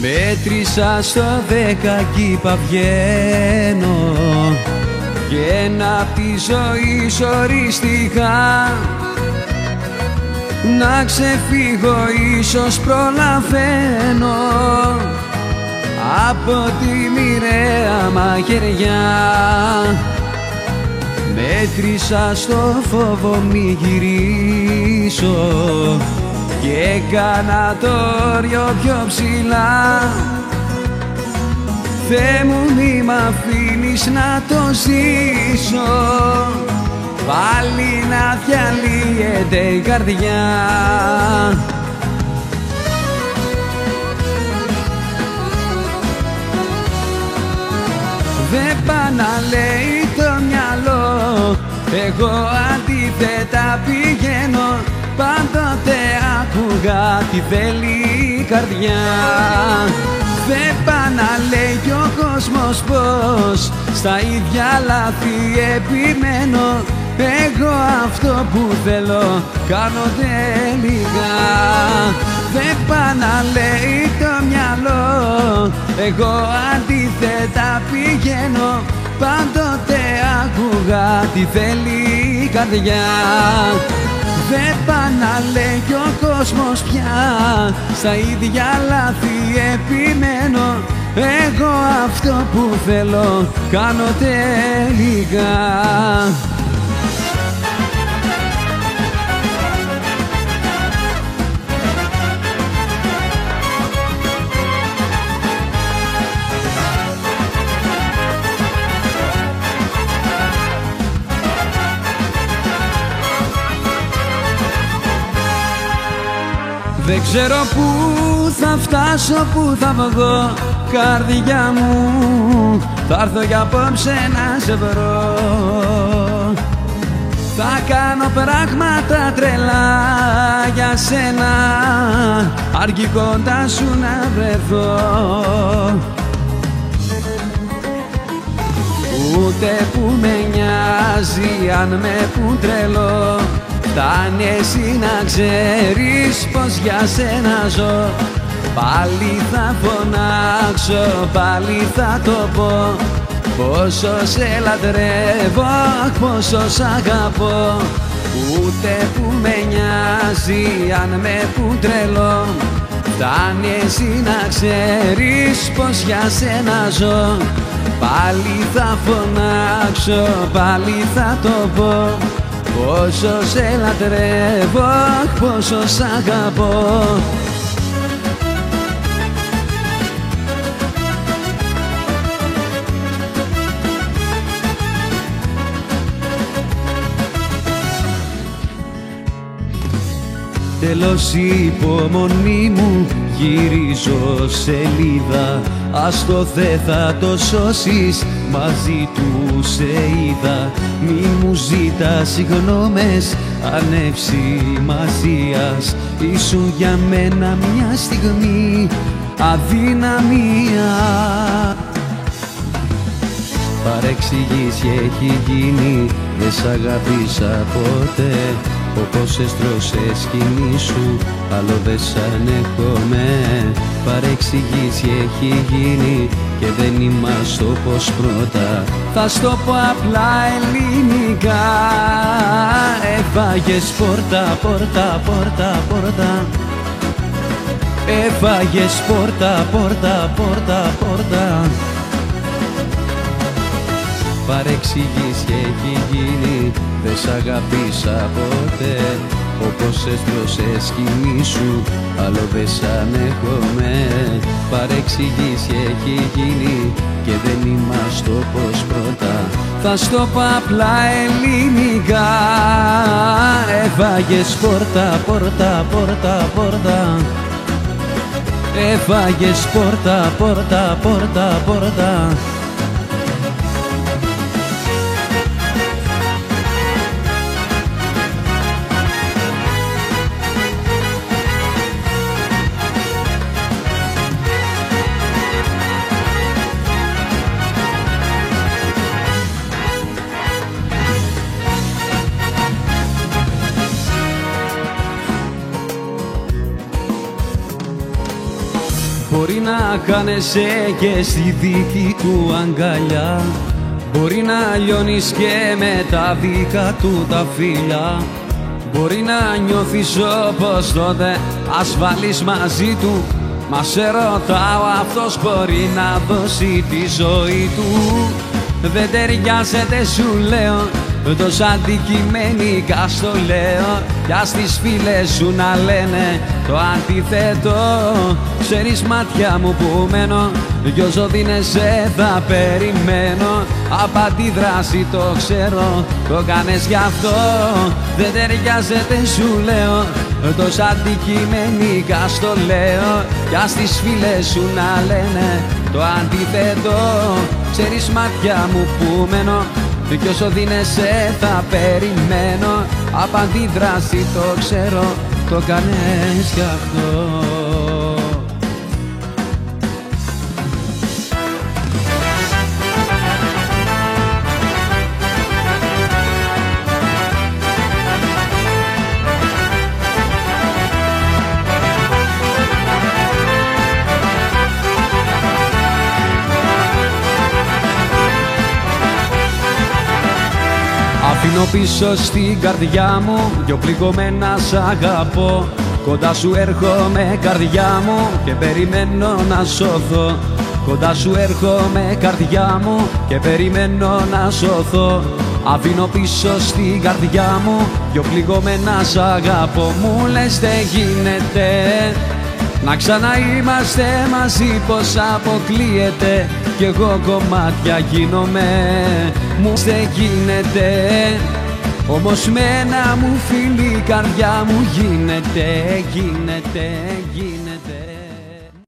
Μέτρησα στο 10 κι είπα βγαίνω κι ένα απ' τη ζωή οριστικά. Να ξεφύγω ίσως προλαβαίνω από τη μοιραία μαχαιριά. Μέτρησα στο φόβο μη γυρίσω και έκανα το όριο πιο ψηλά. Θεέ μου μη μ' αφήνεις να το ζήσω, πάλι να διαλύεται η καρδιά. Δεν πά να λέει το μυαλό, εγώ αντίθετα πηγαίνω. Πάντοτε άκουγα τι θέλει η καρδιά. Δεν πά να λέει κι ο κόσμος πως στα ίδια λάθη επιμένω. Εγώ αυτό που θέλω κάνω τελικά. Δεν πά να λέει το μυαλό, εγώ αντίθετα πηγαίνω. Πάντοτε άκουγα τι θέλει η καρδιά. Δεν πά να λέει κι ο κόσμος πια στα ίδια λάθη επιμένω. Εγώ αυτό που θέλω κάνω τελικά. Δεν ξέρω πού θα φτάσω, πού θα βγω, καρδιά μου. Θα έρθω για απόψε να σε βρω. Θα κάνω πράγματα τρελά για σένα, αρκεί κοντά σου να βρεθώ. Ούτε που με νοιάζει αν με πουν τρελό. Φτάνει εσύ να ξέρεις πως για σένα ζω. Πάλι θα φωνάξω, πάλι θα το πω, πόσο σε λατρεύω, πόσο σ' αγαπώ. Ούτε που με νοιάζει αν με πουν τρελό. Φτάνει εσύ να ξέρεις πως για σένα ζω. Πάλι θα φωνάξω, πάλι θα το πω, πόσο σε λατρεύω, πόσο σ' αγαπώ. Τέλος η υπομονή μου, γυρίζω σελίδα. Ας το Θεέ θα το σώσεις, μαζί του σε είδα. Μη μου ζητάς συγγνώμες ανευσημασίας. Ήσουν για μένα μια στιγμή αδυναμία. Παρεξηγήσει έχει γίνει, δεν σ' αγάπησα ποτέ. Όπως έστρωσε σκηνή σου, άλλο δεν σ' ανέχομαι. Παρεξηγήσει έχει γίνει και δεν είμαστε όπως πρώτα. Θα στο πω απλά ελληνικά. Έφαγες πόρτα, πόρτα, πόρτα, πόρτα. Έφαγες πόρτα, πόρτα, πόρτα, πόρτα. Παρεξηγήσει έχει γίνει, δεν σ' αγάπησα ποτέ. Όπως έστρωσε σκηνή σου, άλλο δεν σ' ανέχομαι. Παρεξηγήσει έχει γίνει και δεν είμαστε όπως πρώτα. Θα στο πω απλά ελληνικά. Έφαγες πόρτα, πόρτα, πόρτα, πόρτα. Έφαγες πόρτα, πόρτα, πόρτα, πόρτα. Μπορεί να χάνεσαι και στη δική του αγκαλιά, μπορεί να λιώνεις και με τα δικά του τα φίλια, μπορεί να νιώθεις όπως τότε ασφαλής μαζί του. Μα σε ρωτάω, αυτός μπορεί να δώσει τη ζωή του? Δεν ταιριάζεται σου λέω, τόσο αντικειμενικά στο λέω. Κι ας τις φίλες σου να λένε το αντίθετο. Ξέρεις μάτια μου που μένω, κι όσο δίνεσαι θα περιμένω. Απ' αντίδραση το ξέρω, το κάνες γι' αυτό. Δεν ταιριάζεται σου λέω, τόσο αντικειμενικά στο λέω. Κι ας τις φίλες σου να λένε το αντίθετο. Ξέρεις μάτια μου που μένω, κι όσο δίνεσαι θα περιμένω. Απ' αντίδραση το ξέρω, το κάνες γι' αυτό. Αφήνω πίσω στην καρδιά μου δυο πληγωμένα σ' αγαπώ. Κοντά σου έρχομαι καρδιά μου και περιμένω να σωθώ. Κοντά σου έρχομαι καρδιά μου και περιμένω να σωθώ. Αφήνω πίσω στην καρδιά μου δυο πληγωμένα σ' αγαπώ. Μου λες δεν γίνεται να ξαναείμαστε μαζί, πως αποκλείεται κι εγώ κομμάτια γίνομαι. Μου δεν γίνεται, όμως με ένα μου φίλι η καρδιά μου γίνεται, γίνεται, γίνεται.